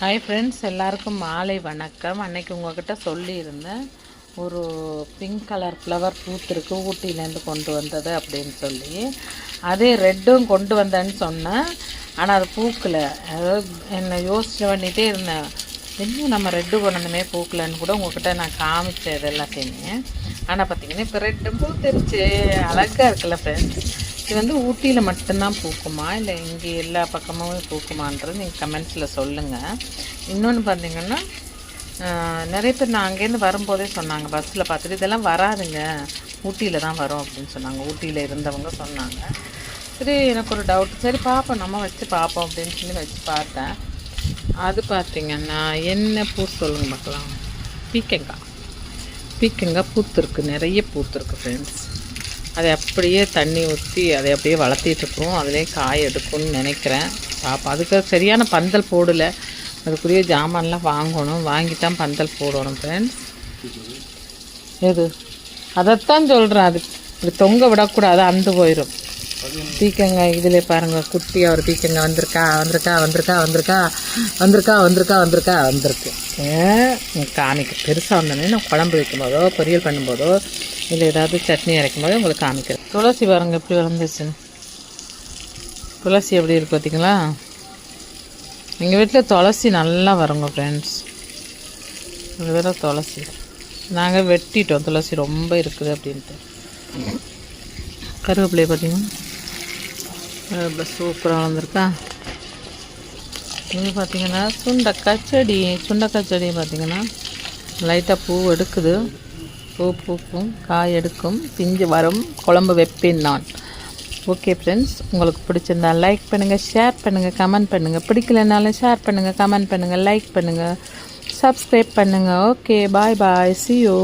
Hi friends, எல்லாருக்கும் மாலை வணக்கம். அன்னைக்கு உங்கள்கிட்ட சொல்லியிருந்தேன், ஒரு பிங்க் கலர் ஃப்ளவர் பூத்திருக்கு, ஊட்டியிலேருந்து கொண்டு வந்தது அப்படின்னு சொல்லி. அதே ரெட்டும் கொண்டு வந்தேன்னு சொன்னேன், ஆனால் அது பூக்கலை. அதாவது என்னை யோசிச்சு பண்ணிகிட்டே இருந்தேன், இன்னும் நம்ம ரெட்டு கொண்டதுமே பூக்கலைன்னு கூட உங்கள்கிட்ட நான் காமிச்சேன் இது எல்லாத்தையுமே. ஆனால் பார்த்தீங்கன்னா இப்போ ரெட்டும் பூத்துருச்சு, அழகாக இருக்குல்ல ஃப்ரெண்ட்ஸ். இது வந்து ஊட்டியில் மட்டும்தான் பூக்குமா, இல்லை இங்கே எல்லா பக்கமும் பூக்குமான்றது நீங்கள் கமெண்ட்ஸில் சொல்லுங்கள். இன்னொன்று பார்த்தீங்கன்னா, நிறைய பேர் நான் அங்கேருந்து வரும்போதே சொன்னாங்க, பஸ்ஸில் பார்த்துட்டு இதெல்லாம் வராதுங்க, ஊட்டியில் தான் வரும் அப்படின்னு சொன்னாங்க. ஊட்டியில் இருந்தவங்க சொன்னாங்க. சரி, எனக்கு ஒரு டவுட், சரி பார்ப்போம், நம்ம வச்சு பார்ப்போம் அப்படின்னு சொல்லி வச்சு பார்த்தேன். அது பார்த்திங்கன்னா என்ன பூ சொல்லுங்க பார்க்கலாம். பீக்கங்காய் பூத்துருக்கு, நிறைய பூத்துருக்கு ஃப்ரெண்ட்ஸ். அதை அப்படியே தண்ணி ஊற்றி அதை அப்படியே வளர்த்திட்ருக்கோம், அதிலே காய் எடுக்கும்னு நினைக்கிறேன். பாப்பா அதுக்கு சரியான பந்தல் போடலை, அதுக்குரிய ஜாமான்லாம் வாங்கணும், வாங்கி தான் பந்தல் போடணும் ஃப்ரெண்ட்ஸ். எது அதைத்தான் சொல்கிறேன், அது இப்படி தொங்க விடக்கூடாது, அந்து போயிடும். பீக்கங்காய் இதில் பாருங்கள், குட்டியாக ஒரு பீக்கங்காய் வந்திருக்கு. காமிக்க பெருசாக வந்தோடனே நான் குழம்பு வைக்கும்போதோ பொரியல் பண்ணும்போதோ இல்லை ஏதாவது சட்னி அரைக்கும் போது உங்களுக்கு காமிக்கிறேன். துளசி பாருங்கள் எப்படி வளர்ந்துச்சுன்னு. துளசி எப்படி இருக்குது பார்த்தீங்களா? எங்கள் வீட்டில் துளசி நல்லா வருங்க ஃப்ரெண்ட்ஸ். இது வேறு துளசி நாங்கள் வெட்டிட்டோம், துளசி ரொம்ப இருக்குது அப்படின்ட்டு. கருவேப்பிலையை பார்த்தீங்கன்னா சூப்பராக வந்திருக்கா. இது பார்த்திங்கன்னா சுண்டக்காய் செடி பார்த்திங்கன்னா லைட்டாக பூ எடுக்குது, பூக்கும், காய் எடுக்கும், பிஞ்சு வரும், குழம்பு வைப்பேன் நான். ஓகே ஃப்ரெண்ட்ஸ், உங்களுக்கு பிடிச்சிருந்தா லைக் பண்ணுங்கள், ஷேர் பண்ணுங்கள், கமெண்ட் பண்ணுங்கள். பிடிக்கலனாலும் ஷேர் பண்ணுங்கள், கமெண்ட் பண்ணுங்கள், லைக் பண்ணுங்கள், சப்ஸ்கிரைப் பண்ணுங்கள். Okay, bye bye, see you.